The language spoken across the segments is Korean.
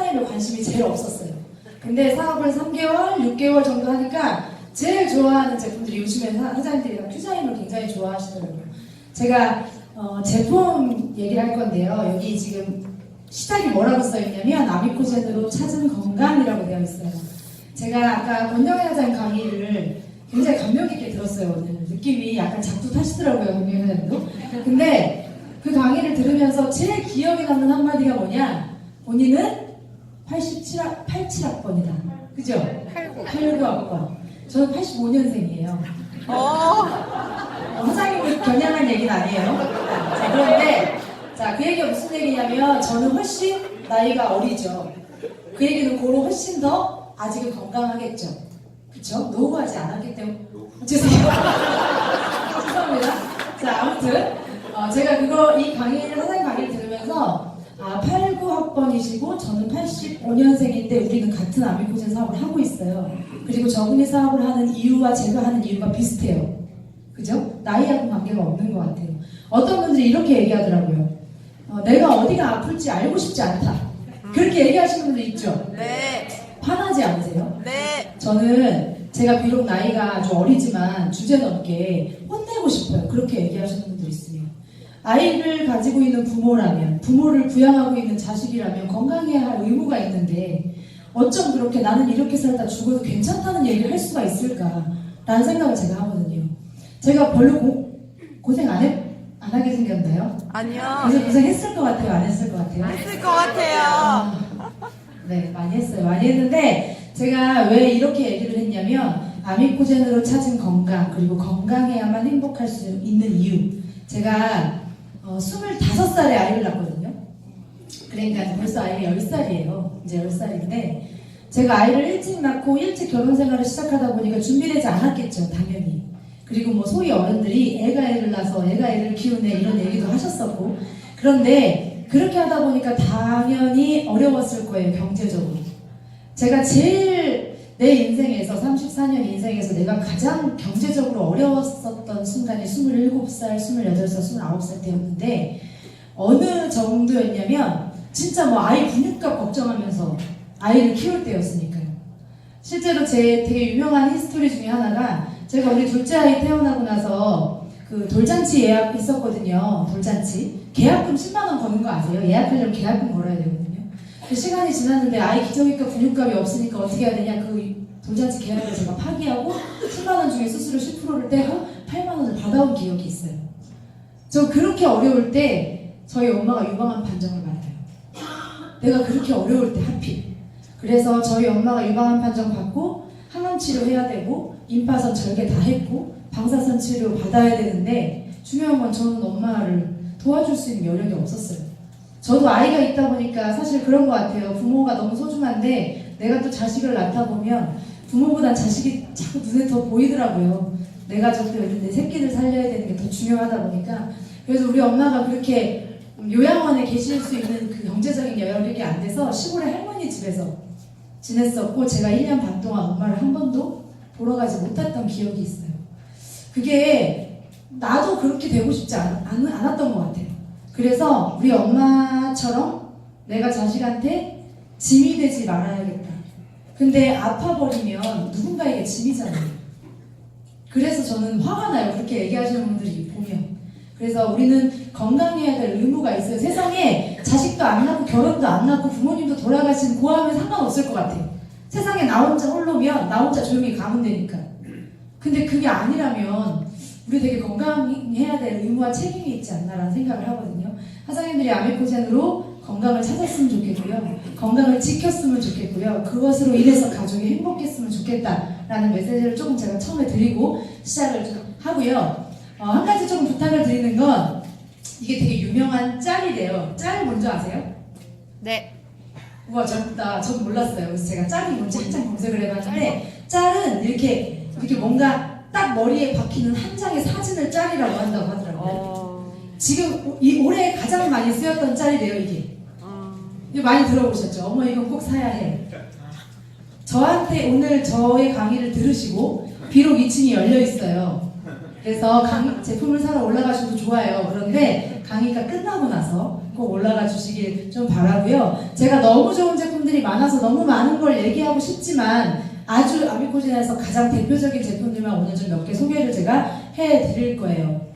디자인에 관심이 제일 없었어요. 근데 사업을 3개월, 6개월 정도 하니까 제일 좋아하는 제품들이 요즘에 사장님들이 디자인을 굉장히 좋아하시더라고요. 제가 제품 얘기를 할 건데요. 여기 지금 시작이 뭐라고 써있냐면 아미코젠으로 찾은 건강이라고 되어 있어요. 제가 아까 권영애 사장님 강의를 굉장히 감명 깊게 들었어요. 오늘 느낌이 약간 작두 타시더라고요. 권영애 사장님도. 근데 그 강의를 들으면서 제일 기억에 남는 한마디가 뭐냐, 본인은 87학번이다. 그죠? 89학번. 저는 85년생이에요. 사장님을 겨냥한 얘기는 아니에요. 자, 그런데 그 얘기가 무슨 얘기냐면 저는 훨씬 나이가 어리죠. 그 얘기는 고로 훨씬 더 아직은 건강하겠죠. 그쵸? 노후하지 않았기 때문에. 죄송합니다. 자, 아무튼 제가 이 강의를, 사장님 강의를 들으면서 89학번이시고 저는 85년생인데 우리는 같은 아미코젠 사업을 하고 있어요. 그리고 저분이 사업을 하는 이유와 제가 하는 이유가 비슷해요. 그죠? 나이하고 관계가 없는 것 같아요. 어떤 분들이 이렇게 얘기하더라고요. 내가 어디가 아플지 알고 싶지 않다. 그렇게 얘기하시는 분들 있죠? 네. 화나지 않으세요? 네. 저는 제가 비록 나이가 좀 어리지만 주제넘게 혼내고 싶어요. 그렇게 얘기하시는 분들이 있으면. 아이를 가지고 있는 부모라면, 부모를 부양하고 있는 자식이라면 건강해야 할 의무가 있는데 어쩜 그렇게 나는 이렇게 살다 죽어도 괜찮다는 얘기를 할 수가 있을까? 라는 생각을 제가 하거든요. 제가 별로 고생 안 하게 생겼나요? 아니요. 그래서 고생했을 것 같아요? 안 했을 것 같아요? 했을 것 같아요. 네, 많이 했어요. 많이 했는데 제가 왜 이렇게 얘기를 했냐면 아미코젠으로 찾은 건강, 그리고 건강해야만 행복할 수 있는 이유. 제가 25살에 아이를 낳았거든요. 그러니까 벌써 아이가 10살이에요. 이제 10살인데 제가 아이를 일찍 낳고 일찍 결혼 생활을 시작하다 보니까 준비되지 않았겠죠, 당연히. 그리고 뭐 소위 어른들이 애가 애를 낳아서 애가 애를 키우네 이런 얘기도 하셨었고, 그런데 그렇게 하다 보니까 당연히 어려웠을 거예요, 경제적으로. 제가 제일 내 인생에서 34년 인생에서 내가 가장 경제적으로 어려웠었던 순간이 27살, 28살, 29살 때였는데 어느 정도였냐면 진짜 뭐 아이 분유값 걱정하면서 아이를 키울 때였으니까요. 실제로 제 되게 유명한 히스토리 중에 하나가 제가 우리 둘째 아이 태어나고 나서 그 돌잔치 예약 있었거든요. 돌잔치. 계약금 10만원 거는 거 아세요? 예약하려면 계약금 걸어야 되거든요. 그 시간이 지났는데 아이 기저귀값 분유값이 없으니까 어떻게 해야 되냐, 그 돌잔치 계약을 제가 파기하고 10만원 중에 수수료 10%를 떼고 8만원을 받아온 기억이 있어요. 저 그렇게 어려울 때 저희 엄마가 유방암 판정을 받아요. 내가 그렇게 어려울 때 하필. 그래서 저희 엄마가 유방암 판정 받고 항암 치료해야 되고 임파선 절개 다 했고 방사선 치료 받아야 되는데 중요한 건 저는 엄마를 도와줄 수 있는 여력이 없었어요. 저도 아이가 있다 보니까 사실 그런 것 같아요. 부모가 너무 소중한데 내가 또 자식을 낳다 보면 부모보단 자식이 자꾸 눈에 더 보이더라고요. 내 가족도 있는데 새끼를 살려야 되는 게 더 중요하다 보니까. 그래서 우리 엄마가 그렇게 요양원에 계실 수 있는 그 경제적인 여력이 안 돼서 시골의 할머니 집에서 지냈었고 제가 1년 반 동안 엄마를 한 번도 보러 가지 못했던 기억이 있어요. 그게 나도 그렇게 되고 싶지 않았던 것 같아요. 그래서 우리 엄마처럼 내가 자식한테 짐이 되지 말아야겠다. 근데 아파버리면 누군가에게 짐이잖아요. 그래서 저는 화가 나요. 그렇게 얘기하시는 분들이 보면. 그래서 우리는 건강해야 될 의무가 있어요. 세상에 자식도 안 낳고 결혼도 안 낳고 부모님도 돌아가신 고하면 상관없을 것 같아요. 세상에 나 혼자 홀로면 나 혼자 조용히 가면 되니까. 근데 그게 아니라면 우리 되게 건강해야 될 의무와 책임이 있지 않나라는 생각을 하거든요. 사장님들이 아미코젠으로 건강을 찾았으면 좋겠고요. 건강을 지켰으면 좋겠고요. 그것으로 인해서 가족이 행복했으면 좋겠다라는 메시지를 조금 제가 처음에 드리고 시작을 좀 하고요. 한 가지 조금 부탁을 드리는 건 이게 되게 유명한 짤이래요. 짤 뭔지 아세요? 네. 우와, 젊다. 전 몰랐어요. 그래서 제가 짤이 뭔지 한참 검색을 해봤는데 짤은 이렇게 뭔가 딱 머리에 박히는 한 장의 사진을 짤이라고 한다고 하더라고요. 지금 올해 가장 많이 쓰였던 짤이래요, 이게. 이거 많이 들어보셨죠? 어머, 이건 꼭 사야 해. 저한테 오늘 저의 강의를 들으시고 비록 2층이 열려 있어요. 그래서 제품을 사러 올라가셔도 좋아요. 그런데 강의가 끝나고 나서 꼭 올라가 주시길 좀 바라고요. 제가 너무 좋은 제품들이 많아서 너무 많은 걸 얘기하고 싶지만 아주 아미코진에서 가장 대표적인 제품들만 오늘 좀 몇 개 소개를 제가 해드릴 거예요.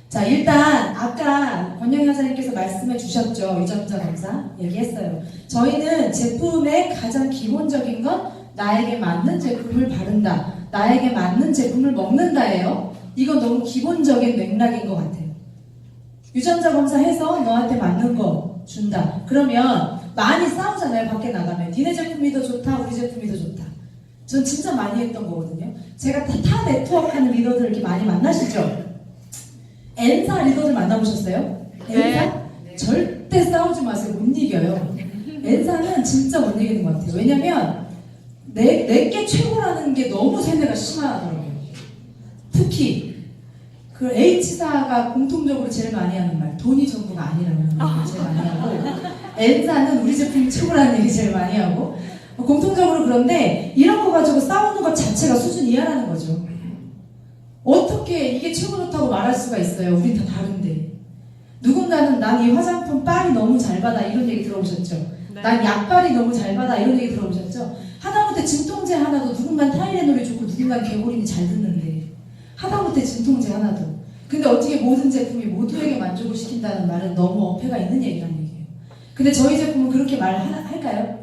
자, 일단 아까 권영희 하사님께서 말씀해 주셨죠. 유전자 검사 얘기했어요. 저희는 제품의 가장 기본적인 건 나에게 맞는 제품을 바른다, 나에게 맞는 제품을 먹는다예요. 이건 너무 기본적인 맥락인 것 같아요. 유전자 검사해서 너한테 맞는 거 준다. 그러면 많이 싸우잖아요. 밖에 나가면 니네 제품이 더 좋다, 우리 제품이 더 좋다. 전 진짜 많이 했던 거거든요. 제가 타 네트워크 하는 리더들 이렇게 많이 만나시죠? N사 리더들 만나보셨어요? N사? 네. 절대 싸우지 마세요. 못 이겨요. N사는 진짜 못 이기는 것 같아요. 왜냐면 내게 최고라는 게 너무 세뇌가 심하더라고요. 특히 그 H사가 공통적으로 제일 많이 하는 말, 돈이 전부가 아니라는 얘기 제일 많이 하고, N사는 우리 제품이 최고라는 얘기 제일 많이 하고, 공통적으로. 그런데 이런 거 가지고 싸우는 것 자체가 수준 이하라는 거죠. 어떻게 이게 최고 좋다고 말할 수가 있어요? 우린 다 다른데. 누군가는 난 이 화장품 빨이 너무 잘 받아 이런 얘기 들어보셨죠? 네. 난 약빨이 너무 잘 받아 이런 얘기 들어보셨죠? 하다못해 진통제 하나도 누군가는 타이레놀이 좋고 누군가는 개고린이 잘 듣는데, 하다못해 진통제 하나도. 근데 어떻게 모든 제품이 모두에게 만족을 시킨다는 말은 너무 어폐가 있는 얘기란 얘기예요. 근데 저희 제품은 그렇게 말할까요?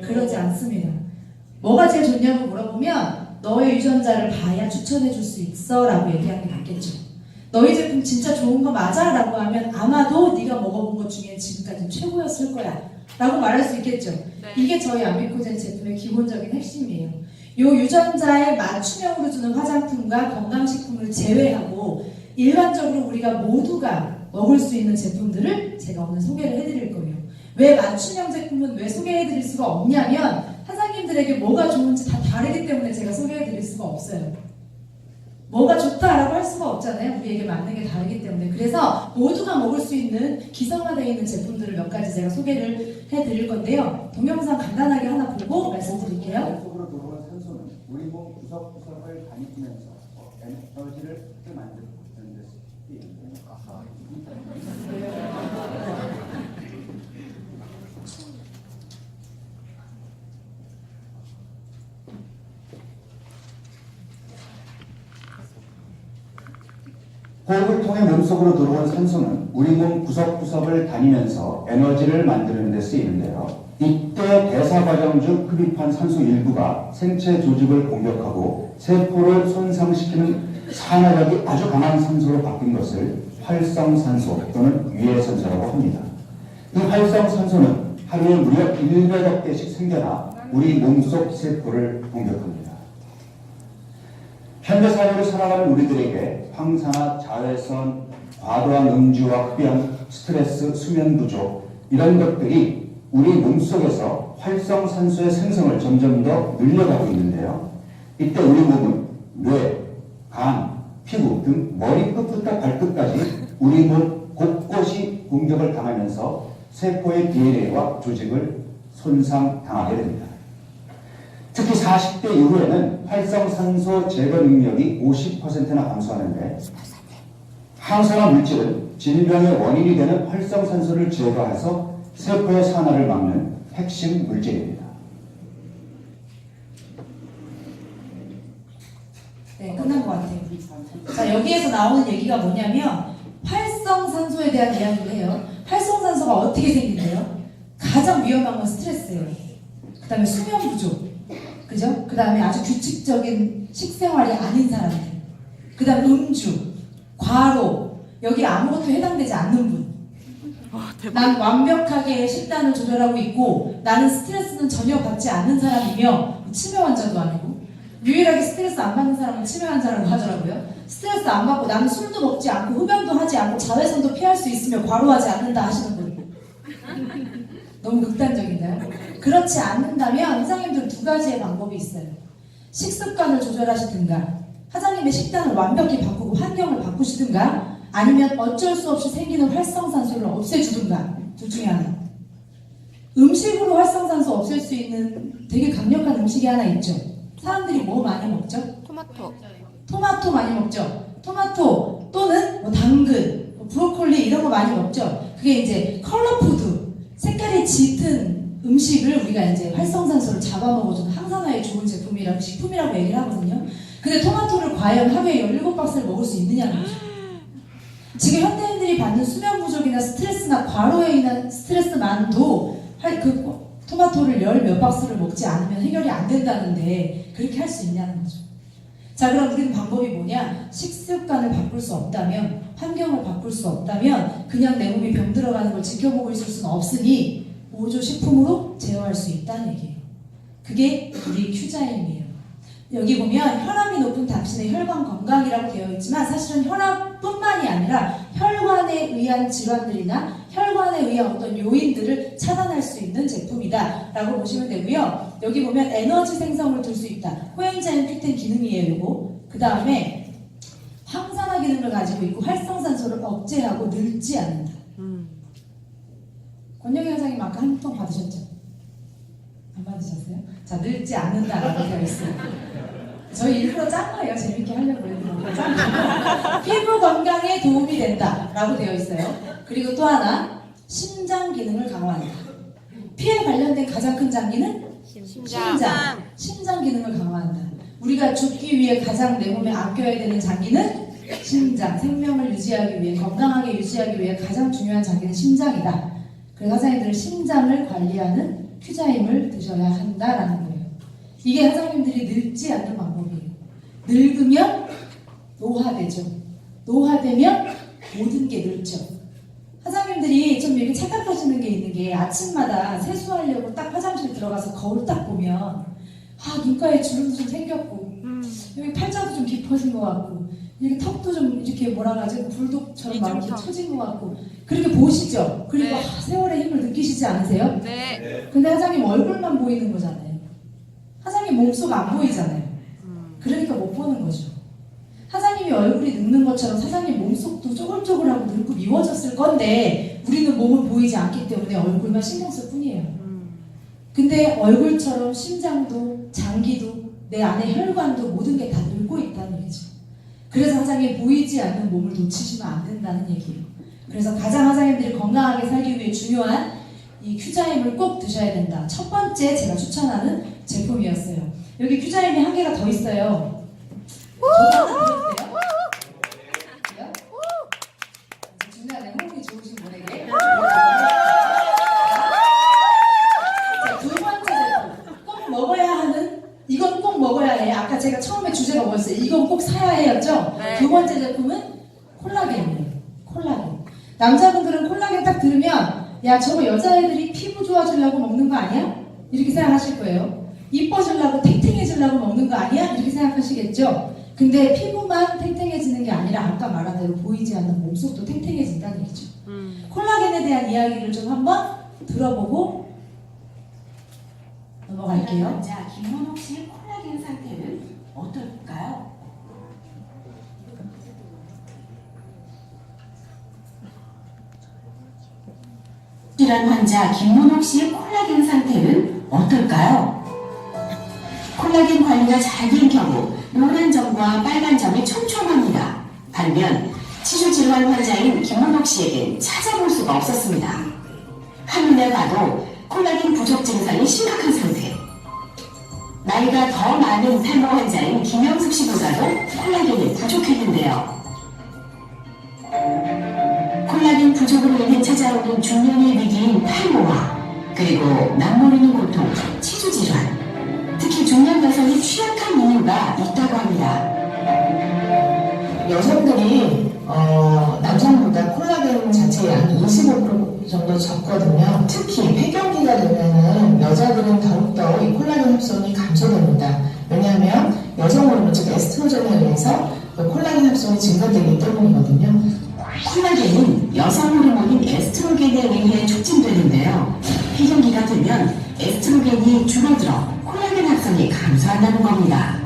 그러지 않습니다. 뭐가 제일 좋냐고 물어보면 너의 유전자를 봐야 추천해 줄 수 있어 라고 얘기하는 게 낫겠죠. 너희 제품 진짜 좋은 거 맞아? 라고 하면 아마도 네가 먹어본 것 중에 지금까지 최고였을 거야 라고 말할 수 있겠죠. 네. 이게 저희 아미코젠 제품의 기본적인 핵심이에요. 요 유전자에 맞춤형으로 주는 화장품과 건강식품을 제외하고 일반적으로 우리가 모두가 먹을 수 있는 제품들을 제가 오늘 소개를 해드릴 거예요. 왜 맞춤형 제품은 왜 소개해드릴 수가 없냐면 사장님들에게 뭐가 좋은지 다 다르기 때문에 제가 소개해드릴 수가 없어요. 뭐가 좋다라고 할 수가 없잖아요. 우리에게 맞는 게 다르기 때문에. 그래서 모두가 먹을 수 있는 기성화되어 있는 제품들을 몇 가지 제가 소개를 해드릴 건데요. 동영상 간단하게 하나 보고 말씀드릴게요. 속으로 들어온 산소는 우리 몸 구석구석을 다니면서 에너지를 만드는 데 쓰입니다. 호흡을 통해 몸속으로 들어온 산소는 우리 몸 구석구석을 다니면서 에너지를 만드는 데 쓰이는데요. 이때 대사 과정 중 흡입한 산소 일부가 생체 조직을 공격하고 세포를 손상시키는 산화력이 아주 강한 산소로 바뀐 것을 활성산소 또는 위해산소라고 합니다. 이 활성산소는 하루에 무려 100억 개씩 생겨나 우리 몸속 세포를 공격합니다. 현대 사회를 살아가는 우리들에게 황산화, 자외선, 과도한 음주와 흡연, 스트레스, 수면 부족 이런 것들이 우리 몸속에서 활성산소의 생성을 점점 더 늘려가고 있는데요. 이때 우리 몸은 뇌, 간, 피부 등 머리끝부터 발끝까지 우리 몸 곳곳이 공격을 당하면서 세포의 DNA와 조직을 손상당하게 됩니다. 특히 40대 이후에는 활성산소 제거 능력이 50%나 감소하는데 항산화 물질은 질병의 원인이 되는 활성산소를 제거해서 세포의 산화를 막는 핵심 물질입니다. 네, 끝난 것 같아요. 자, 여기에서 나오는 얘기가 뭐냐면 활성산소에 대한 이야기를 해요. 활성산소가 어떻게 생긴대요? 가장 위험한 건 스트레스예요. 그 다음에 수면 부족, 그죠? 그 다음에 아주 규칙적인 식생활이 아닌 사람들, 그 다음에 음주, 과로, 여기 아무것도 해당되지 않는 분. 난 완벽하게 식단을 조절하고 있고 나는 스트레스는 전혀 받지 않는 사람이며 치매 환자도 아니고, 유일하게 스트레스 안 받는 사람은 치매 환자라고 하더라고요. 스트레스 안 받고 나는 술도 먹지 않고 흡연도 하지 않고 자외선도 피할 수 있으며 과로하지 않는다 하시는 분. 너무 극단적인가요? 그렇지 않는다면 회장님들 두 가지의 방법이 있어요. 식습관을 조절하시든가, 사장님의 식단을 완벽히 바꾸고 환경을 바꾸시든가, 아니면 어쩔 수 없이 생기는 활성산소를 없애주든가, 둘 중에 하나. 음식으로 활성산소 없앨 수 있는 되게 강력한 음식이 하나 있죠. 사람들이 뭐 많이 먹죠? 토마토. 토마토 많이 먹죠. 토마토 또는 뭐 당근, 뭐 브로콜리 이런 거 많이 먹죠. 그게 그게 이제 컬러푸드, 색깔이 짙은 음식을 우리가 이제 활성산소를 잡아먹어주는 항산화에 좋은 제품이라고, 식품이라고 얘기를 하거든요. 근데 토마토를 과연 하루에 17박스를 먹을 수 있느냐는 거죠. 지금 현대인들이 받는 수면 부족이나 스트레스나 과로에 인한 스트레스만도 그 토마토를 10몇 박스를 먹지 않으면 해결이 안 된다는데 그렇게 할 수 있냐는 거죠. 자, 그럼 우리는 방법이 뭐냐? 식습관을 바꿀 수 없다면, 환경을 바꿀 수 없다면 그냥 내 몸이 병들어가는 걸 지켜보고 있을 수는 없으니 보조 식품으로 제어할 수 있다는 얘기예요. 그게 우리 큐자임이에요. 여기 보면 혈압이 높은 당신의 혈관 건강이라고 되어 있지만 사실은 혈압뿐만이 아니라 혈관에 의한 질환들이나 혈관에 의한 어떤 요인들을 차단할 수 있는 제품이다 라고 보시면 되고요. 여기 보면 에너지 생성을 둘 수 있다. 코엔자임 Q10 기능이에요. 요거. 그 다음에 항산화 기능을 가지고 있고 활성산소를 억제하고 늙지 않는다. 권영희 원장님 아까 한 통 받으셨죠? 안 받으셨어요? 자, 늙지 않는다라고 되어 있어요. 저희 일부러 짠 거예요. 재밌게 하려고 일부러 짠 거예요. 피부 건강에 도움이 된다라고 되어 있어요. 그리고 또 하나, 심장 기능을 강화한다. 피에 관련된 가장 큰 장기는 심장 기능을 강화한다. 우리가 죽기 위해 가장 내 몸에 아껴야 되는 장기는 심장. 생명을 유지하기 위해, 건강하게 유지하기 위해 가장 중요한 장기는 심장이다. 그래서 사장님들은 심장을 관리하는 큐자임을 드셔야 한다라는 거예요. 이게 사장님들이 늙지 않는 방법이에요. 늙으면 노화되죠. 노화되면 모든 게 늙죠. 사장님들이 좀 이렇게 착각하시는 게 있는 게 아침마다 세수하려고 딱 화장실 들어가서 거울 딱 보면 아, 눈가에 주름도 좀 생겼고 여기 팔자도 좀 깊어진 것 같고 이렇게 턱도 좀 이렇게 뭐라 하지 불독처럼 막 이렇게 처진 것 같고 그렇게 보시죠? 그리고 네. 아, 세월의 힘을 느끼시지 않으세요? 네. 근데 사장님 얼굴만 보이는 거잖아요. 사장님 몸속 안 보이잖아요. 그러니까 못 보는 거죠. 사장님이 얼굴이 늙는 것처럼 사장님 몸속도 쪼글쪼글하고 늙고 미워졌을 건데 우리는 몸은 보이지 않기 때문에 얼굴만 신경 쓸 뿐이에요. 근데 얼굴처럼 심장도 장기도 내 안에 혈관도 모든 게 다 늙고 있다는 얘기죠. 그래서 사장님 보이지 않는 몸을 놓치시면 안 된다는 얘기예요. 그래서 가장 사장님들이 건강하게 살기 위해 중요한 이 큐자임을 꼭 드셔야 된다. 첫 번째 제가 추천하는 제품이었어요. 여기 큐자임이 한 개가 더 있어요. 저도 하나 드릴게요. 그래요? 중간에 호흡이 좋으신 분에게. 자, 두 번째 제품. 꼭 먹어야 하는, 이건 꼭 먹어야 해. 아까 제가 처음에 주제가 뭐였어요? 이건 꼭 사야 해였죠? 네. 두 번째 제품은 콜라겐이에요. 콜라겐. 남자분들은 콜라겐 딱 들으면 야, 저거 여자애들이 피부 좋아지려고 먹는 거 아니야? 이렇게 생각하실 거예요. 이뻐지려고 탱탱해지려고 먹는 거 아니야? 이렇게 생각하시겠죠? 근데 피부만 탱탱해지는 게 아니라 아까 말한 대로 보이지 않는 몸속도 탱탱해진다는 얘기죠. 콜라겐에 대한 이야기를 좀 한번 들어보고 넘어갈게요. 자, 김원옥 씨의 콜라겐 상태는 어떨까요? 질환 환자 김문옥 씨의 콜라겐 상태는 어떨까요? 콜라겐 관리가 잘 된 경우 노란 점과 빨간 점이 촘촘합니다. 반면 치주 질환 환자인 김문옥 씨에겐 찾아볼 수가 없었습니다. 한눈에 봐도 콜라겐 부족 증상이 심각한 상태. 나이가 더 많은 탈모 환자인 김영숙 씨보다도 콜라겐이 부족했는데요. 콜라겐 부족으로 인해 찾아오는 중년의 위기인 탈모와 그리고 남모르는 고통, 치주 질환, 특히 중년 여성이 취약한 이유가 있다고 합니다. 여성들이 남성보다 콜라겐 자체의 양이 25% 정도 적거든요. 특히 폐경기가 되면은 여자들은 더욱더 이 콜라겐 합성이 감소됩니다. 왜냐하면 여성 호르몬 즉 에스트로겐에 의해서 그 콜라겐 합성이 증가되기 때문이거든요. 콜라겐은 여성 호르몬인 에스트로겐에 의해 촉진되는데요. 폐경기가 되면 에스트로겐이 줄어들어 콜라겐 합성이 감소한다는 겁니다.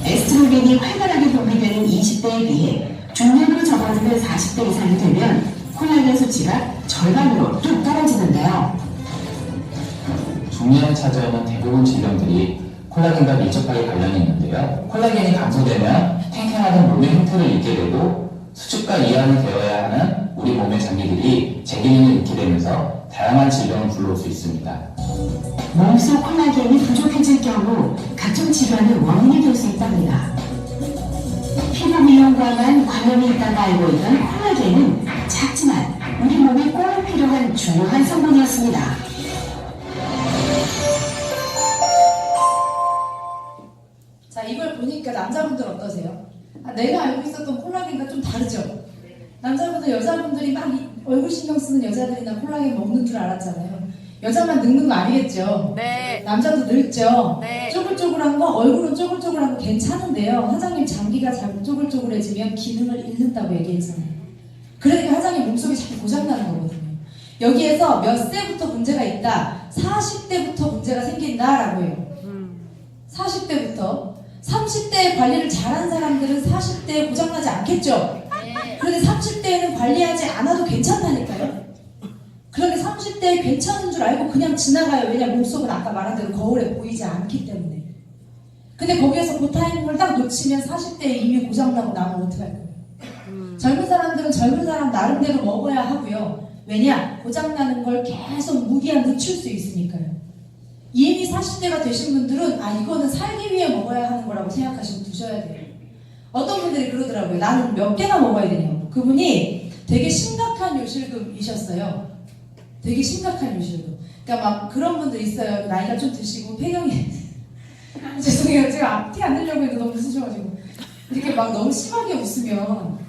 에스트로겐이 활발하게 분비되는 20대에 비해 중년으로 접어드는 40대 이상이 되면 콜라겐 수치가 절반으로 뚝 떨어지는데요. 중년을 찾아오는 대부분 질병들이 콜라겐과 밀접하게 관련이 있는데요. 콜라겐이 감소되면 탱탱하던 몸의 형태를 잃게 되고 수축과 이완이 되어야 하는 되면 우리 몸의 장기들이 제 기능을 잃게 되면서 다양한 질병을 불러올 수 있습니다. 몸속 콜라겐이 부족해질 경우 각종 질환의 원인이 될 수 있답니다. 피부 미용과만 관련이 있다고 알고 있던 콜라겐은 작지만 우리 몸에 꼭 필요한 중요한 성분이었습니다. 자, 이걸 보니까 남자분들 어떠세요? 아, 내가 알고 있었던 콜라겐과 좀 다르죠? 남자분들, 여자분들이 막 얼굴 신경 쓰는 여자들이나 콜라겐 먹는 줄 알았잖아요. 여자만 늙는 거 아니겠죠? 네. 남자도 늙죠? 네. 쪼글쪼글한 거, 얼굴은 쪼글쪼글한 거 괜찮은데요. 화장님 장기가 자꾸 쪼글쪼글해지면 기능을 잃는다고 얘기했잖아요. 그러니까 화장님 몸속이 자꾸 고장나는 거거든요. 여기에서 몇 세부터 문제가 있다, 40대부터 문제가 생긴다라고 해요. 40대부터. 30대에 관리를 잘한 사람들은 40대에 고장나지 않겠죠? 그런데 30대에는 관리하지 않아도 괜찮다니까요. 그런데 30대에 괜찮은 줄 알고 그냥 지나가요. 왜냐면 몸속은 아까 말한 대로 거울에 보이지 않기 때문에. 근데 거기에서 그 타이밍을 딱 놓치면 40대에 이미 고장나고 나면 어떡할 거예요? 젊은 사람들은 젊은 사람 나름대로 먹어야 하고요. 왜냐? 고장나는 걸 계속 무기한 늦출 수 있으니까요. 이미 40대가 되신 분들은 아, 이거는 살기 위해 먹어야 하는 거라고 생각하시고 드셔야 돼요. 어떤 분들이 그러더라고요. 나는 몇 개나 먹어야 되냐고. 그분이 되게 심각한 요실금이셨어요. 되게 심각한 요실금. 그러니까 막 그런 분들 있어요. 나이가 좀 드시고 폐경이 죄송해요. 제가 티 안 내려고 해도 너무 웃으셔가지고 이렇게 막 너무 심하게 웃으면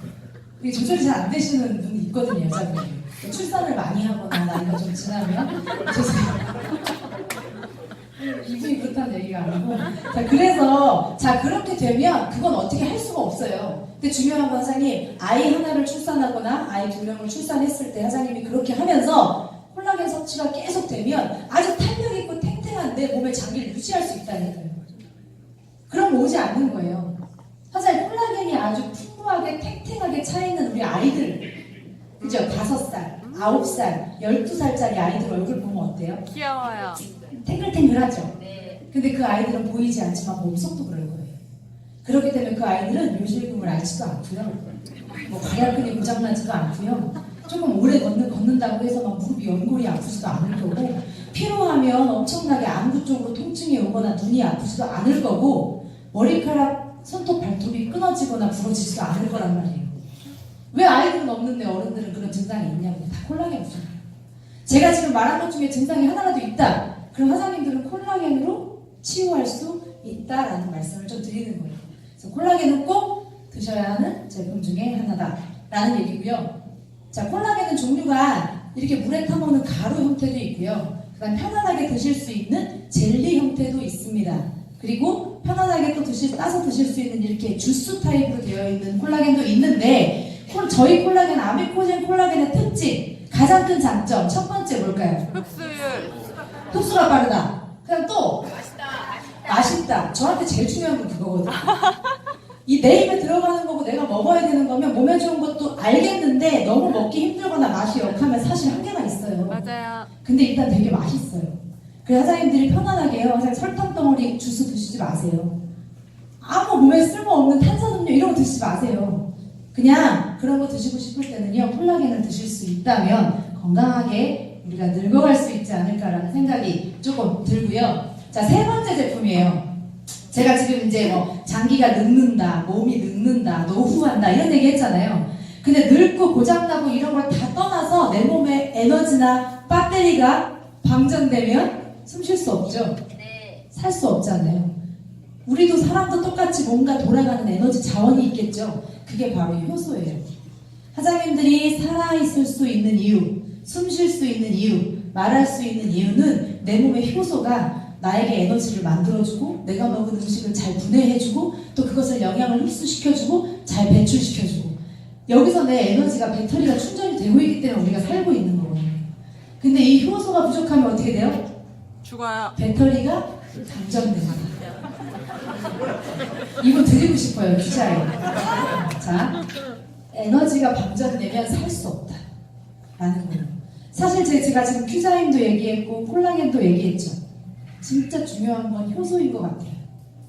이게 조절이 잘 안 되시는 분이 있거든요. 여자분이. 출산을 많이 하거나 나이가 좀 지나면 죄송해요. 이분이 그렇다는 얘기가 아니고. 자, 그래서 자, 그렇게 되면 그건 어떻게 할 수가 없어요. 근데 중요한 건 사장님, 아이 하나를 출산하거나 아이 2명을 출산했을 때 사장님이 그렇게 하면서 콜라겐 섭취가 계속 되면 아주 탄력 있고 탱탱한 내 몸의 장기를 유지할 수 있다니까요. 그럼 오지 않는 거예요. 사실 콜라겐이 아주 풍부하게 탱탱하게 차있는 우리 아이들, 그죠? 5살, 9살, 12살짜리 아이들 얼굴 보면 어때요? 귀여워요. 탱글탱글하죠? 근데 그 아이들은 보이지 않지만 몸속도 그럴 거예요. 그렇기 때문에 그 아이들은 요실금을 앓지도 않고요. 뭐 과략근이 고장나지도 않고요. 조금 오래 걷는다고 해서 막 무릎이 연골이 아프지도 않을 거고, 피로하면 엄청나게 안구 쪽으로 통증이 오거나 눈이 아프지도 않을 거고, 머리카락, 손톱, 발톱이 끊어지거나 부러지지도 않을 거란 말이에요. 왜 아이들은 없는데 어른들은 그런 증상이 있냐고. 다 콜라겐 부족. 제가 지금 말한 것 중에 증상이 하나라도 있다. 그럼 화장님들은 콜라겐으로 치유할 수 있다라는 말씀을 좀 드리는 거예요. 그래서 콜라겐은 꼭 드셔야 하는 제품 중에 하나다라는 얘기고요. 자, 콜라겐은 종류가 이렇게 물에 타먹는 가루 형태도 있고요. 그다음 편안하게 드실 수 있는 젤리 형태도 있습니다. 그리고 편안하게 또 따서 드실 수 있는 이렇게 주스 타입으로 되어 있는 콜라겐도 있는데, 저희 콜라겐, 아미코젠 콜라겐의 특징, 가장 큰 장점, 첫 번째 뭘까요? 흡수율. 흡수가 빠르다. 그냥 또 맛있다. 저한테 제일 중요한 건 그거거든요. 이 내 입에 들어가는 거고 내가 먹어야 되는 거면 몸에 좋은 것도 알겠는데 너무 먹기 힘들거나 맛이 역하면 사실 한계가 있어요. 맞아요. 근데 일단 되게 맛있어요. 그래서 사장님들이 편안하게 해요. 사장님 설탕 덩어리 주스 드시지 마세요. 아무 몸에 쓸모없는 탄산음료 이런 거 드시지 마세요. 그냥 그런 거 드시고 싶을 때는요, 콜라겐을 드실 수 있다면 건강하게 우리가 늙어갈 수 있지 않을까라는 생각이 조금 들고요. 자, 세 번째 제품이에요. 제가 지금 이제 뭐 장기가 늙는다, 몸이 늙는다, 노후한다 이런 얘기 했잖아요. 근데 늙고 고장나고 이런 걸 다 떠나서 내 몸에 에너지나 배터리가 방전되면 숨 쉴 수 없죠. 살 수 없잖아요. 우리도 사람도 똑같이 뭔가 돌아가는 에너지 자원이 있겠죠. 그게 바로 효소예요. 사장님들이 살아있을 수 있는 이유, 숨 쉴 수 있는 이유, 말할 수 있는 이유는 내 몸의 효소가 나에게 에너지를 만들어주고, 내가 먹은 음식을 잘 분해해주고, 또 그것을 영양을 흡수시켜주고 잘 배출시켜주고, 여기서 내 에너지가, 배터리가 충전이 되고 있기 때문에 우리가 살고 있는 거거든요. 근데 이 효소가 부족하면 어떻게 돼요? 죽어요. 배터리가 방전됩니다. 이거 드리고 싶어요, 기자에. 자, 에너지가 방전되면 살 수 없다 라는 거예요. 사실 제가 지금 큐자임도 얘기했고 콜라겐도 얘기했죠. 진짜 중요한 건 효소인 것 같아요.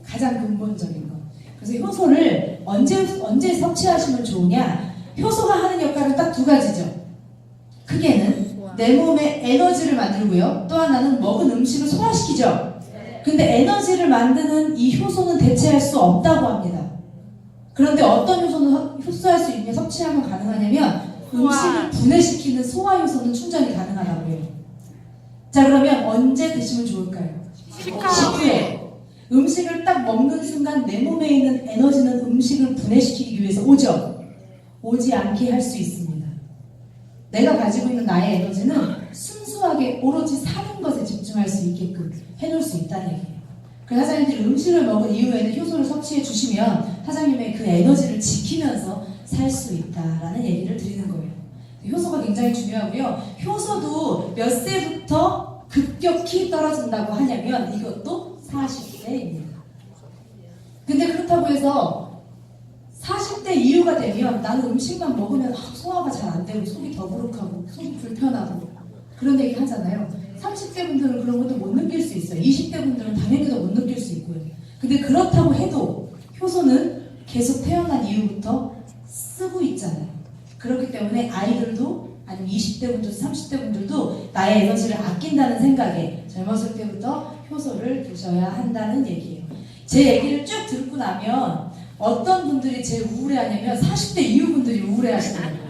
가장 근본적인 거. 그래서 효소를 언제 섭취하시면 좋으냐? 효소가 하는 역할은 딱 두 가지죠. 크게는 내 몸에 에너지를 만들고요. 또 하나는 먹은 음식을 소화시키죠. 근데 에너지를 만드는 이 효소는 대체할 수 없다고 합니다. 그런데 어떤 효소는 흡수할 수 있냐, 섭취하면 가능하냐면 음식을 분해시키는 소화 효소는 충전이 가능하다고 해요. 자, 그러면 언제 드시면 좋을까요? 식후에. 음식을 딱 먹는 순간 내 몸에 있는 에너지는 음식을 분해시키기 위해서 오죠. 오지 않게 할 수 있습니다. 내가 가지고 있는 나의 에너지는 순수하게 오로지 사는 것에 집중할 수 있게끔 해놓을 수 있다는 얘기예요. 그래서 사장님들이 음식을 먹은 이후에는 효소를 섭취해 주시면 사장님의 그 에너지를 지키면서 살 수 있다라는 얘기를 드리는 거예요. 효소가 굉장히 중요하고요. 효소도 몇 세부터 급격히 떨어진다고 하냐면 이것도 40세입니다. 근데 그렇다고 해서 40대 이후가 되면 나는 음식만 먹으면 소화가 잘 안 되고 속이 더부룩하고 속이 불편하고 그런 얘기 하잖아요. 30대 분들은 그런 것도 못 느낄 수 있어요. 20대 분들은 당연히 더 못 느낄 수 있고요. 근데 그렇다고 해도 효소는 계속 태어난 이후부터 쓰고 있잖아요. 그렇기 때문에 아이들도 아니면 20대 분들, 30대 분들도 나의 에너지를 아낀다는 생각에 젊었을 때부터 효소를 드셔야 한다는 얘기예요. 제 얘기를 쭉 듣고 나면 어떤 분들이 제일 우울해하냐면 40대 이후 분들이 우울해하시더라고요.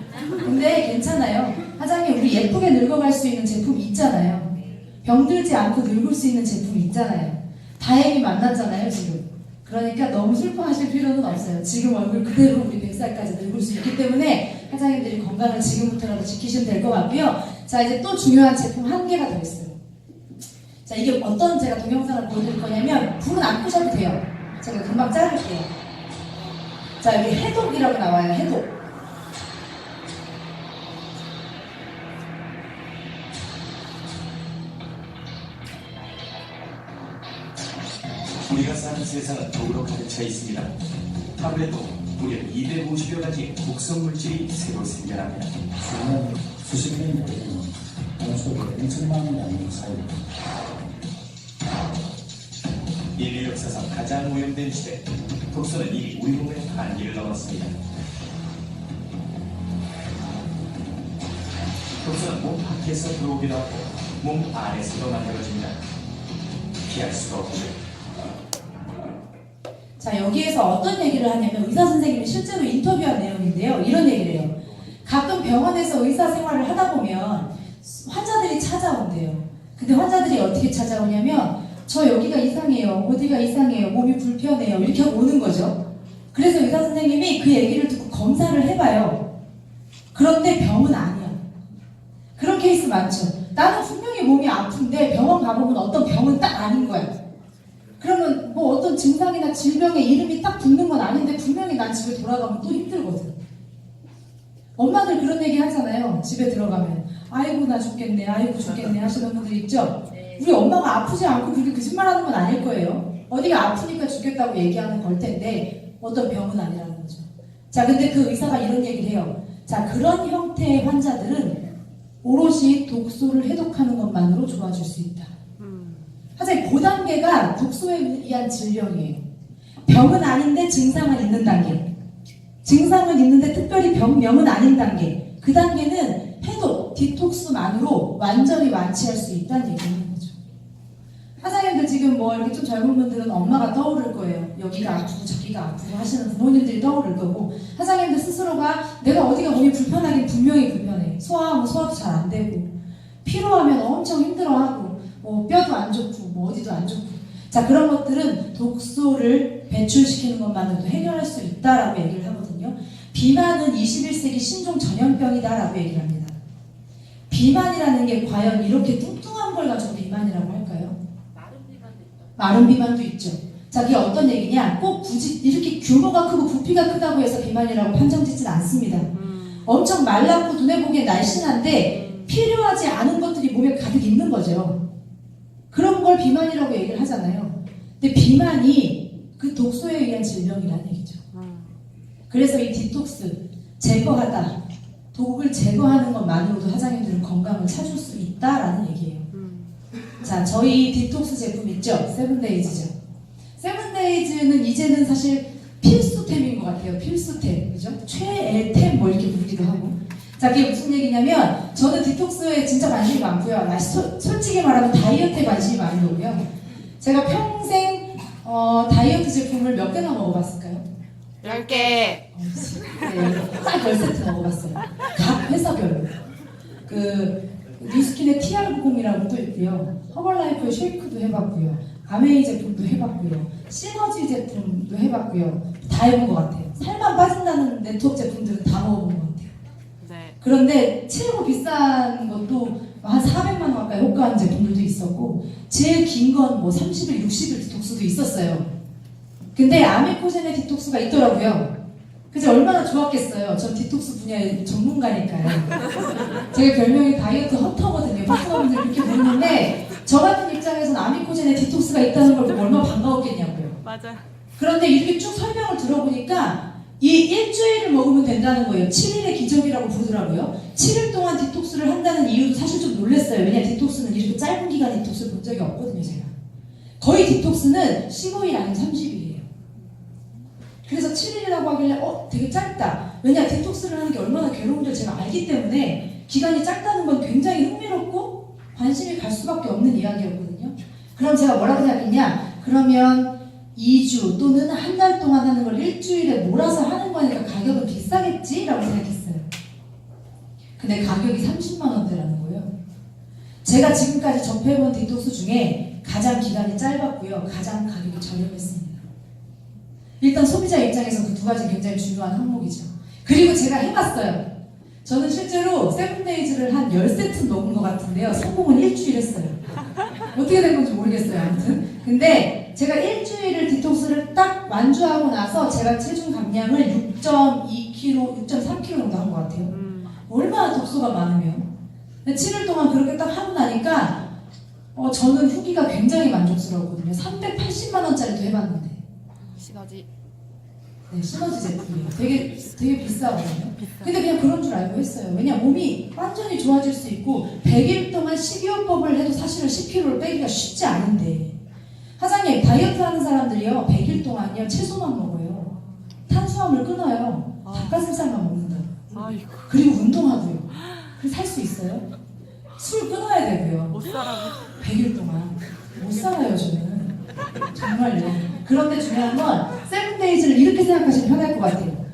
근데 괜찮아요. 사장님, 우리 예쁘게 늙어갈 수 있는 제품 있잖아요. 병들지 않고 늙을 수 있는 제품 있잖아요. 다행히 만났잖아요, 지금. 그러니까 너무 슬퍼하실 필요는 없어요. 지금 얼굴 그대로 우리 100살까지 늙을 수 있기 때문에 사장님들이 건강을 지금부터라도 지키시면 될 것 같고요. 자, 이제 또 중요한 제품 한 개가 더 있어요. 자, 이게 어떤 제가 동영상을 보여드릴 거냐면 불은 안 끄셔도 돼요. 제가 금방 자를게요. 자, 여기 해독이라고 나와요. 해독. 우리가 사는 세상은 독으로 가득 차 있습니다. 하루에도 무려 250여 가지 독성 물질이 새로 생겨납니다. 지난 수십 년 전에는 하루속에 엄청난 양의 사입니다. 인류 역사상 가장 오염된 시대, 독소는 이미 우리 몸의 한계를 넘었습니다. 독소는 몸 밖에서 들어오기도 하고 몸 안에서도 만들어집니다. 피할 수가 없죠. 자, 여기에서 어떤 얘기를 하냐면 의사 선생님이 실제로 인터뷰한 내용인데요. 이런 얘기를 해요. 가끔 병원에서 의사 생활을 하다 보면 환자들이 찾아온대요. 근데 환자들이 어떻게 찾아오냐면 저 여기가 이상해요. 어디가 이상해요. 몸이 불편해요. 이렇게 하고 오는 거죠. 그래서 의사 선생님이 그 얘기를 듣고 검사를 해봐요. 그런데 병은 아니야. 그런 케이스 많죠. 나는 분명히 몸이 아픈데 병원 가보면 어떤 병은 딱 아닌 거야. 그러면 뭐 어떤 증상이나 질병의 이름이 딱 붙는 건 아닌데 분명히 난 집에 돌아가면 또 힘들거든. 엄마들 그런 얘기 하잖아요. 집에 들어가면 아이고 나 죽겠네, 아이고 죽겠네 하시는 분들 있죠. 우리 엄마가 아프지 않고 그렇게 거짓말하는 건 아닐 거예요. 어디가 아프니까 죽겠다고 얘기하는 걸 텐데 어떤 병은 아니라는 거죠. 자, 근데 그 의사가 이런 얘기를 해요. 자, 그런 형태의 환자들은 오롯이 독소를 해독하는 것만으로 좋아질 수 있다. 하여튼 그 단계가 독소에 의한 질병이에요. 병은 아닌데 증상은 있는 단계. 증상은 있는데 특별히 병명은 아닌 단계. 그 단계는 해독, 디톡스만으로 완전히 완치할 수 있다는 얘기인 거죠. 사장님들 지금 뭐 이렇게 좀 젊은 분들은 엄마가 떠오를 거예요. 여기가 아프고 저기가 아프고 하시는 부모님들이 떠오를 거고, 사장님들 스스로가 내가 어디가 몸이 불편하긴 분명히 불편해. 소화하면 소화도 잘 안 되고, 피로하면 엄청 힘들어하고, 뭐 뼈도 안 좋고, 뭐 어디도 안 좋고. 자, 그런 것들은 독소를 배출시키는 것만으로도 해결할 수 있다라고 얘기를 하거든요. 비만은 21세기 신종 전염병이다라고 얘기를 합니다. 비만이라는 게 과연 이렇게 뚱뚱한 걸 가지고 비만이라고 할까요? 마른 비만도 있죠. 자, 그게 어떤 얘기냐? 꼭 굳이 이렇게 규모가 크고 부피가 크다고 해서 비만이라고 판정짓진 않습니다. 엄청 말랐고 눈에 보기엔 날씬한데 필요하지 않은 것들이 몸에 가득 있는 거죠. 그런 걸 비만이라고 얘기를 하잖아요. 근데 비만이 그 독소에 의한 질병이라는 얘기죠. 그래서 이 디톡스, 제거하다, 독을 제거하는 것만으로도 사장님들은 건강을 찾을 수 있다라는 얘기예요. 자, 저희 디톡스 제품 있죠? 세븐데이즈죠. 세븐데이즈는 이제는 사실 필수템인 것 같아요. 필수템, 그죠? 최애템 뭐 이렇게 듣기도 하고. 자, 그게 무슨 얘기냐면 저는 디톡스에 진짜 관심이 많고요. 솔직히 말하면 다이어트에 관심이 많이 오고요. 제가 평생 다이어트 제품을 몇 개나 먹어봤을까요? 10개. 네, 딱 10세트 먹어봤어요. 각 회사별로. 그 뉴스킨의 TR90이라고 또 있고요. 허벌라이프의 쉐이크도 해봤고요. 아메이 제품도 해봤고요. 시너지 제품도 해봤고요. 다 해본 것 같아요. 살만 빠진다는 네트워크 제품들은 다 먹어본 것 같아요. 네. 그런데 최고 비싼 것도 한 400만 원 가까이 호가하는 제품들도 있었고 제일 긴 건 뭐 30일, 60일 디톡스도 있었어요. 근데 아미코젠의 디톡스가 있더라고요. 그래서 얼마나 좋았겠어요. 전 디톡스 분야의 전문가니까요. 제가 별명이 다이어트 헌터거든요. 파트너분들 그렇게 부르는데 저 같은 입장에서는 아미코젠의 디톡스가 있다는 걸 보고 얼마나 반가웠겠냐고요. 맞아요. 그런데 이렇게 쭉 설명을 들어보니까 이 일주일을 먹으면 된다는 거예요. 7일의 기적이라고 부르더라고요. 7일 동안 디톡스를 한다는 이유도 사실 좀 놀랐어요. 왜냐하면 디톡스는 이렇게 짧은 기간 디톡스를 본 적이 없거든요. 제가 거의 디톡스는 15일 아니면 30일이에요. 그래서 7일이라고 하길래 되게 짧다. 왜냐 디톡스를 하는 게 얼마나 괴로운지 제가 알기 때문에 기간이 짧다는 건 굉장히 흥미롭고 관심이 갈 수밖에 없는 이야기였거든요. 그럼 제가 뭐라고 생각했냐? 그러면 2주 또는 한 달 동안 하는 걸 일주일에 몰아서 하는 거니까 가격은 비싸겠지? 라고 생각했어요. 근데 가격이 30만 원대라는 거예요. 제가 지금까지 접해본 디톡스 중에 가장 기간이 짧았고요. 가장 가격이 저렴했습니다. 일단 소비자 입장에서 그 두 가지 굉장히 중요한 항목이죠. 그리고 제가 해봤어요. 저는 실제로 세븐데이즈를 한 10세트 먹은 것 같은데요. 성공은 일주일 했어요. 어떻게 된 건지 모르겠어요. 아무튼. 근데 제가 일주일을 디톡스를 딱 완주하고 나서 제가 체중 감량을 6.2kg, 6.3kg 정도 한 것 같아요. 얼마나 독소가 많으면. 7일 동안 그렇게 딱 하고 나니까 저는 후기가 굉장히 만족스러웠거든요. 380만 원짜리도 해봤는데. 시너지. 네, 시너지 제품이에요. 되게 비싸거든요. 근데 그냥 그런 줄 알고 했어요. 왜냐 몸이 완전히 좋아질 수 있고 100일 동안 식이요법을 해도 사실은 10kg를 빼기가 쉽지 않은데 사장님 다이어트 하는 사람들이요 100일 동안요 채소만 먹어요. 탄수화물 끊어요. 닭가슴살만 먹는다. 아이고. 그리고 운동하고요. 그래서 살 수 있어요? 술 끊어야 되고요. 못 살아. 100일 동안 못 살아요 저는. 정말요. 그런데 중요한 건 세븐데이즈를 이렇게 생각하시면 편할 것 같아요.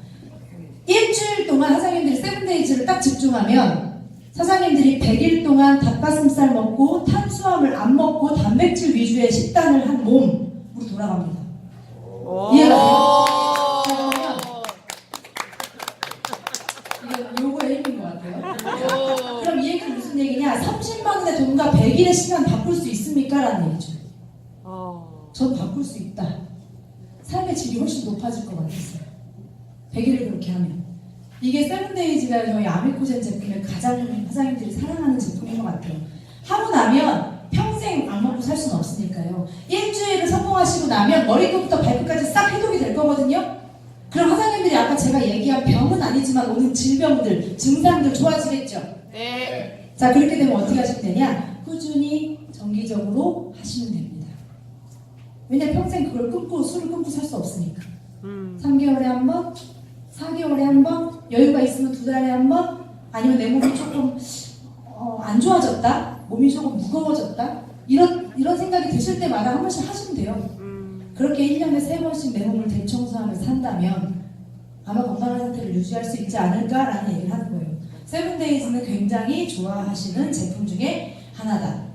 일주일 동안 사장님들이 세븐데이즈를 딱 집중하면 사장님들이 100일 동안 닭가슴살 먹고 탄수화물 안 먹고 단백질 위주의 식단을 한 몸으로 돌아갑니다. 이해가 돼요? 요거 A인 것 같아요. 그럼 이 얘기는 무슨 얘기냐? 30만 원의 돈과 100일의 시간 바꿀 수 있습니까? 라는 얘기죠. 전 바꿀 수 있다. 삶의 질이 훨씬 높아질 것 같았어요. 100일을 그렇게 하면. 이게 세븐데이즈가 저희 아미코젠 제품의 가장 사장님들이 사랑하는 제품인 것 같아요. 하고 나면 평생 안 먹고 살 수는 없으니까요. 일주일을 성공하시고 나면 머리끝부터 발끝까지 싹 해독이 될 거거든요. 그럼 사장님들이 아까 제가 얘기한 병은 아니지만 오는 질병들, 증상들 좋아지겠죠? 네. 자, 그렇게 되면 어떻게 하시면 되냐? 꾸준히 정기적으로 하시면 됩니다. 왜냐면 평생 그걸 끊고 술을 끊고 살 수 없으니까. 3개월에 한 번, 4개월에 한 번, 여유가 있으면 2달에 한 번, 아니면 내 몸이 조금 안 좋아졌다, 몸이 조금 무거워졌다, 이런 생각이 드실 때마다 한 번씩 하시면 돼요. 그렇게 1년에 3번씩 내 몸을 대청소하면서 산다면 아마 건강한 상태를 유지할 수 있지 않을까라는 얘기를 하는 거예요. 세븐데이즈는 굉장히 좋아하시는 제품 중에 하나다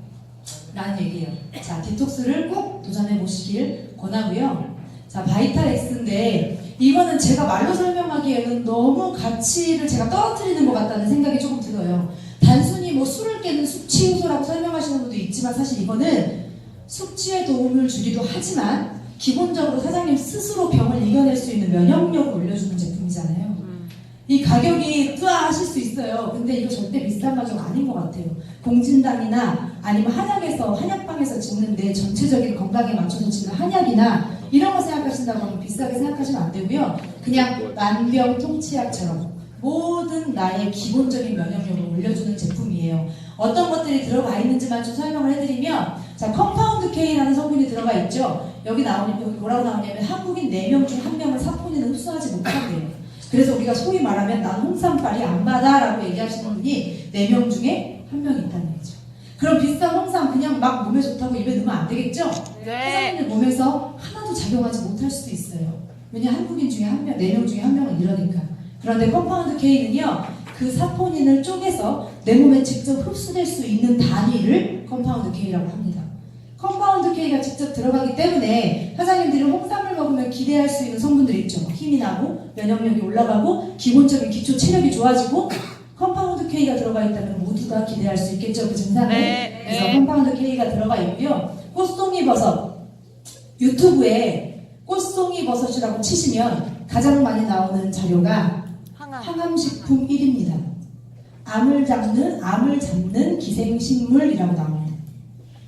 라는 얘기예요. 자, 디톡스를 꼭 도전해 보시길 권하고요. 자, 바이탈엑스인데 이거는 제가 말로 설명하기에는 너무 가치를 제가 떨어뜨리는 것 같다는 생각이 조금 들어요. 단순히 뭐 술을 깨는 숙취효소라고 설명하시는 분도 있지만 사실 이거는 숙취에 도움을 주기도 하지만 기본적으로 사장님 스스로 병을 이겨낼 수 있는 면역력을 올려주는 제품이잖아요. 이 가격이 하실 수 있어요. 근데 이거 절대 비싼 가격 아닌 것 같아요. 공진당이나 아니면 한약에서 한약방에서 짓는 내 전체적인 건강에 맞춰서 짓는 한약이나 이런 거 생각하신다고 하면 비싸게 생각하시면 안 되고요. 그냥 만병통치약처럼 모든 나의 기본적인 면역력을 올려주는 제품이에요. 어떤 것들이 들어가 있는지만 좀 설명을 해드리면, 자, 컴파운드 K라는 성분이 들어가 있죠. 여기 뭐라고 나오냐면 한국인 4명 중 1명을 사포닌을 흡수하지 못한대요. 그래서 우리가 소위 말하면 난 홍삼빨이 안 받아라고 얘기하시는 분이 4명 중에 1명이 있다는 얘기죠. 그럼 비싼 홍삼 그냥 막 몸에 좋다고 입에 넣으면 안 되겠죠? 네. 사람들 몸에서 하나도 작용하지 못할 수도 있어요. 왜냐 한국인 중에 1명, 4명 중에 1명은 이러니까. 그런데 컴파운드 K는요, 그 사포닌을 쪼개서 내 몸에 직접 흡수될 수 있는 단위를 컴파운드 K라고 합니다. 컴파운드 K가 직접 들어가기 때문에 사장님들이 홍삼을 먹으면 기대할 수 있는 성분들이 있죠. 힘이 나고 면역력이 올라가고 기본적인 기초 체력이 좋아지고 컴파운드 K가 들어가 있다면 모두가 기대할 수 있겠죠. 그 증상을. 네. 그래서 컴파운드 K가 들어가 있고요. 꽃송이버섯 유튜브에 꽃송이버섯이라고 치시면 가장 많이 나오는 자료가 항암식품 1입니다. 암을 잡는 기생식물이라고 나옵니다.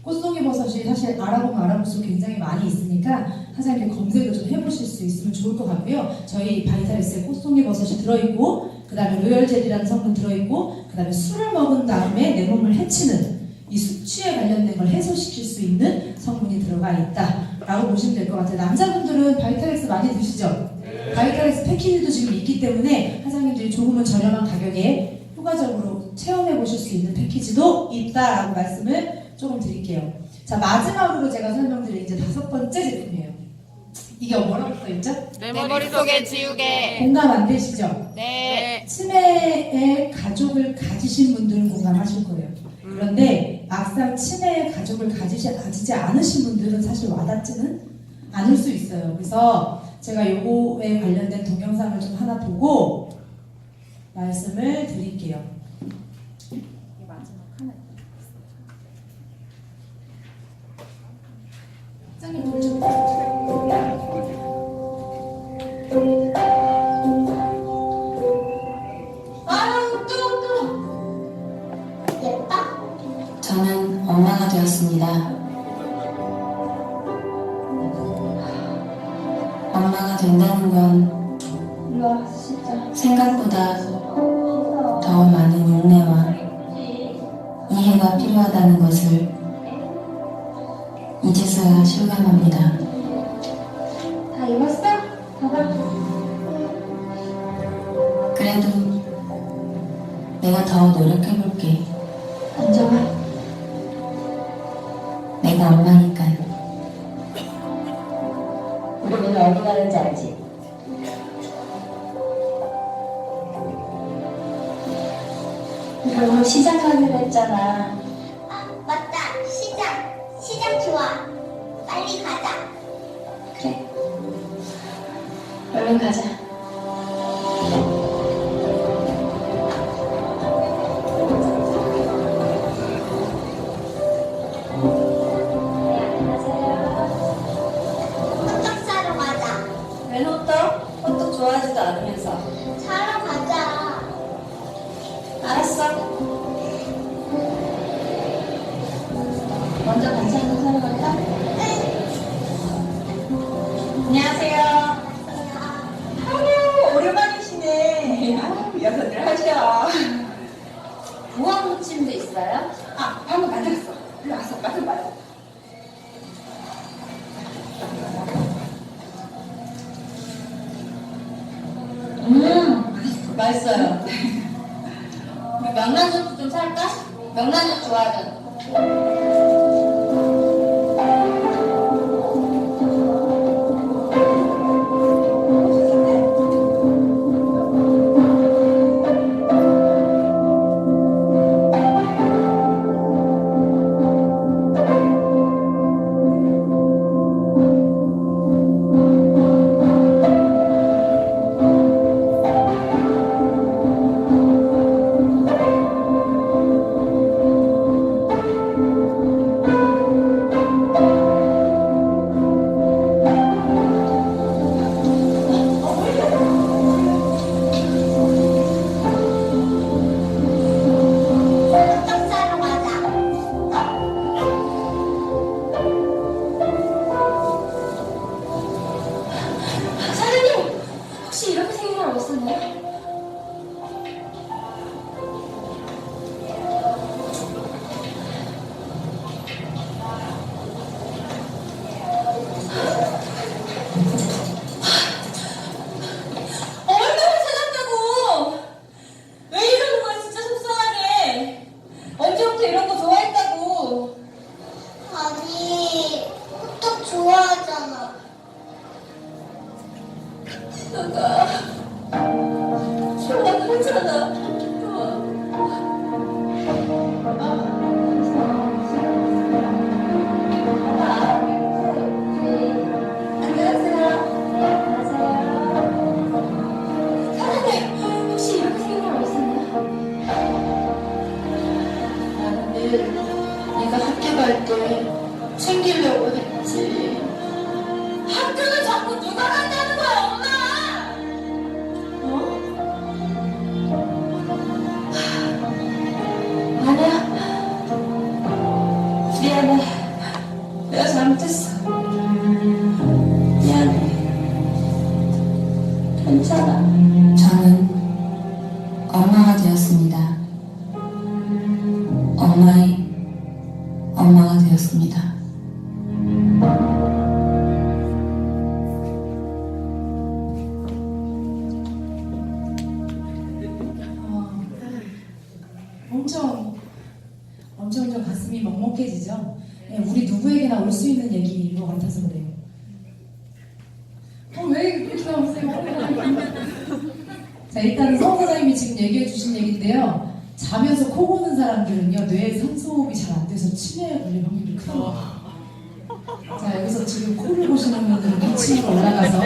꽃송이버섯이 사실 알아보면 알아볼수록 굉장히 많이 있으니까 사장님들 검색을 좀 해보실 수 있으면 좋을 것 같고요. 저희 바이탈리스에 꽃송이버섯이 들어있고 그 다음에 로열젤이라는 성분 들어있고 그 다음에 술을 먹은 다음에 내 몸을 해치는 이 숙취에 관련된 걸 해소시킬 수 있는 성분이 들어가 있다라고 보시면 될 것 같아요. 남자분들은 바이탈엑스 많이 드시죠? 바이탈엑스 패키지도 지금 있기 때문에 사장님들이 조금은 저렴한 가격에 효과적으로 체험해 보실 수 있는 패키지도 있다라고 말씀을 조금 드릴게요. 자, 마지막으로 제가 설명드릴 이제 5번째 제품이에요. 이게 뭐라고 써있죠? 내 머릿속에 지우개. 공감 안 되시죠? 네. 치매의 가족을 가지신 분들은 공감하실 거예요. 그런데 막상 치매의 가족을 가지지 않으신 분들은 사실 와닿지는 않을 수 있어요. 그래서 제가 요거에 관련된 동영상을 좀 하나 보고 말씀을 드릴게요. 마지막 하나. 짱이 돌좀 저는 엄마가 되었습니다. 엄마가 된다는 건 생각보다 더 많은 인내와 이해가 필요하다는 것을 이제서야 실감합니다. 다 입었어? 봐봐. 그래도 내가 더 노력해볼게. 앉아봐. 내가 엄마니까. 우리 오늘 어디 가는지 알지? 우리 오늘 시장 가기로 했잖아. 아, 맞다. 시장 좋아. 빨리 가자. 그래. 얼른 가자. 호떡 사러 가자. 왜 호떡? 호떡 좋아하지도 않으면서. 사러 가자. 알았어. 먼저 반찬도 사러 갈까? 안녕하세요. 아유, 오랜만이시네. 아유, 여러분들 하셔. 무한 무침도 있어요? 아, 방금 만들었어. 일로 와서 맛을 봐요. 맛있어요. 우리 명란젓도 좀 살까? 명란젓 좋아하잖아. 호떡 사러 가자. 사장님! 혹시 이렇게 생긴 걸 없었나요? 얼마나 너가 좋아하잖아. 혹시 이렇게 생각하고 있었냐? 나는 늘 네가 학교 갈 때 챙기려고 했지. 학교는 자꾸 누가 간다는 거야, 엄마! 어? 아니야. 미안해. 내가 잘못했어. 미안해. 괜찮아. 저는 엄마가 되었습니다. 엄마의 엄마가 되었습니다. 엄청 가슴이 먹먹해지죠? 네, 우리 누구에게나 올 수 있는 얘기인 것 같아서 그래요. 왜 그렇게 나오세요? 자, 일단은 성 사장님이 지금 얘기해 주신 얘기인데요. 자면서 코 고는 사람들은요, 뇌에 산소호흡이 잘 안 돼서 치매에 걸릴 확률이 크다고. 자, 여기서 지금 코를 고시는 분들은 2층으로 올라가서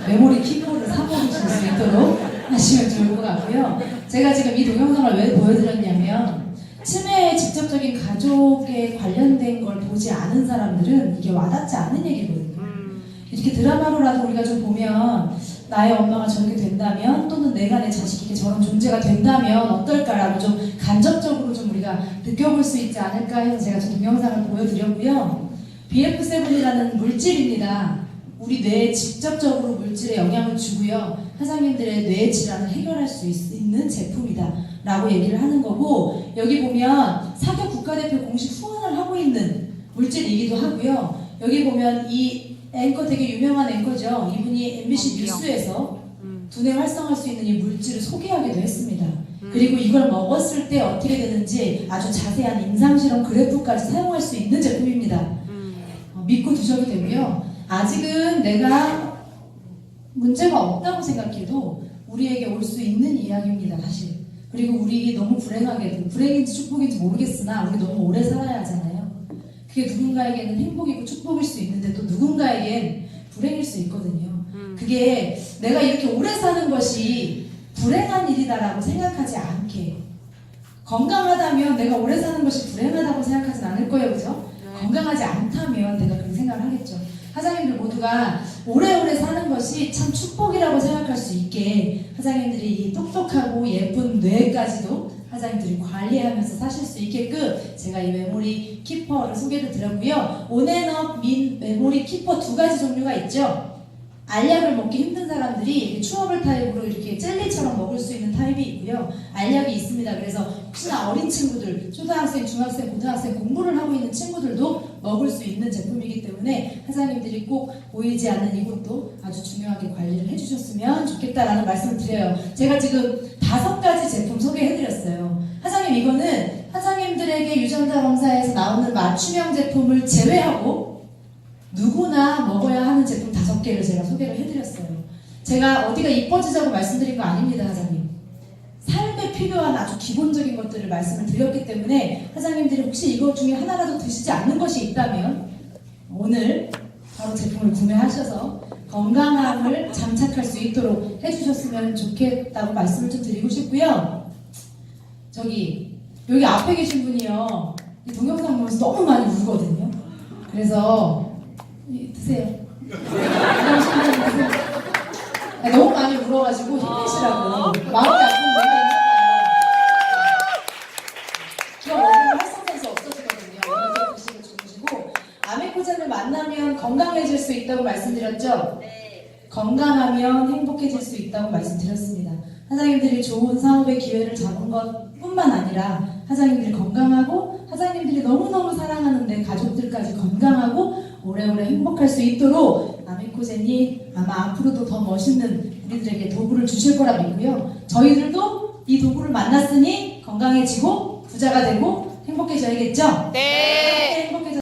메모리 키보드를 사버리실 수 있도록 하시면 좋을 것 같고요. 제가 지금 이 동영상을 왜 보여드렸냐면, 치매에 직접적인 가족에 관련된 걸 보지 않은 사람들은 이게 와닿지 않은 얘기거든요. 이렇게 드라마로라도 우리가 좀 보면 나의 엄마가 저렇게 된다면, 또는 내가 내 자식에게 저런 존재가 된다면 어떨까라고 좀 간접적으로 좀 우리가 느껴볼 수 있지 않을까 해서 제가 저 동영상을 보여드렸고요. BF7이라는 물질입니다. 우리 뇌에 직접적으로 물질에 영향을 주고요. 하장님들의 뇌 질환을 해결할 수 있는 제품이다 라고 얘기를 하는 거고, 여기 보면 사격 국가대표 공식 후원을 하고 있는 물질이기도 하고요. 여기 보면 이 앵커 되게 유명한 앵커죠. 이분이 MBC 뉴스에서 두뇌 활성화할 수 있는 이 물질을 소개하기도 했습니다. 그리고 이걸 먹었을 때 어떻게 되는지 아주 자세한 임상실험 그래프까지 사용할 수 있는 제품입니다. 믿고 드셔도 되고요. 아직은 내가 문제가 없다고 생각해도 우리에게 올 수 있는 이야기입니다, 사실. 그리고 우리 너무 불행하게도, 불행인지 축복인지 모르겠으나 우리 너무 오래 살아야 하잖아요. 그게 누군가에게는 행복이고 축복일 수 있는데 또 누군가에겐 불행일 수 있거든요. 그게 내가 이렇게 오래 사는 것이 불행한 일이다라고 생각하지 않게, 건강하다면 내가 오래 사는 것이 불행하다고 생각하진 않을 거예요, 그죠? 건강하지 않다면 내가 그런 생각을 하겠죠. 하장님들 모두가 오래오래 사는 것이 참 축복이라고 생각할 수 있게 하장님들이 이 똑똑하고 예쁜 뇌까지도 하장님들이 관리하면서 사실 수 있게끔 제가 이 메모리 키퍼를 소개를 드렸고요. 온앤업 민 메모리 키퍼 두 가지 종류가 있죠. 알약을 먹기 힘든 사람들이 추어블 타입으로 이렇게 젤리처럼 먹을 수 있는 타입이 있고요. 알약이 있습니다. 그래서 혹시나 어린 친구들, 초등학생, 중학생, 고등학생 공부를 하고 있는 친구들도 먹을 수 있는 제품이기 때문에 하장님들이 꼭 보이지 않는 이곳도 아주 중요하게 관리를 해주셨으면 좋겠다라는 말씀을 드려요. 제가 지금 5가지 제품 소개해드렸어요. 하장님, 이거는 하장님들에게 유전자 검사에서 나오는 맞춤형 제품을 제외하고 누구나 먹어야 하는 제품 5개를 제가 소개를 해드렸어요. 제가 어디가 이뻐지자고 말씀드린 거 아닙니다, 하장님. 삶에 필요한 아주 기본적인 것들을 말씀을 드렸기 때문에 하장님들이 혹시 이것 중에 하나라도 드시지 않는 것이 있다면 오늘 바로 제품을 구매하셔서 건강함을 장착할 수 있도록 해주셨으면 좋겠다고 말씀을 좀 드리고 싶고요. 여기 앞에 계신 분이요, 이 동영상 보면서 너무 많이 울거든요. 그래서 드세요. 너무 많이 울어가지고 힘내시라고. 마음이 아픈 분이 있어요. 먹으면 활성산소 없어지거든요. 이렇게 드시고 주무시고, 아메코젠을 만나면 건강해질 수 있다고 말씀드렸죠? 네. 건강하면 행복해질 수 있다고 말씀드렸습니다. 하장님들이 좋은 사업의 기회를 잡은 것뿐만 아니라 하장님들이 건강하고 하장님들이 너무너무 사랑하는 내 가족들까지 건강하고 오래오래 행복할 수 있도록 아메코젠이 아마 앞으로도 더 멋있는 우리들에게 도구를 주실 거라 믿고요. 저희들도 이 도구를 만났으니 건강해지고 부자가 되고 행복해져야겠죠? 네. 행복해져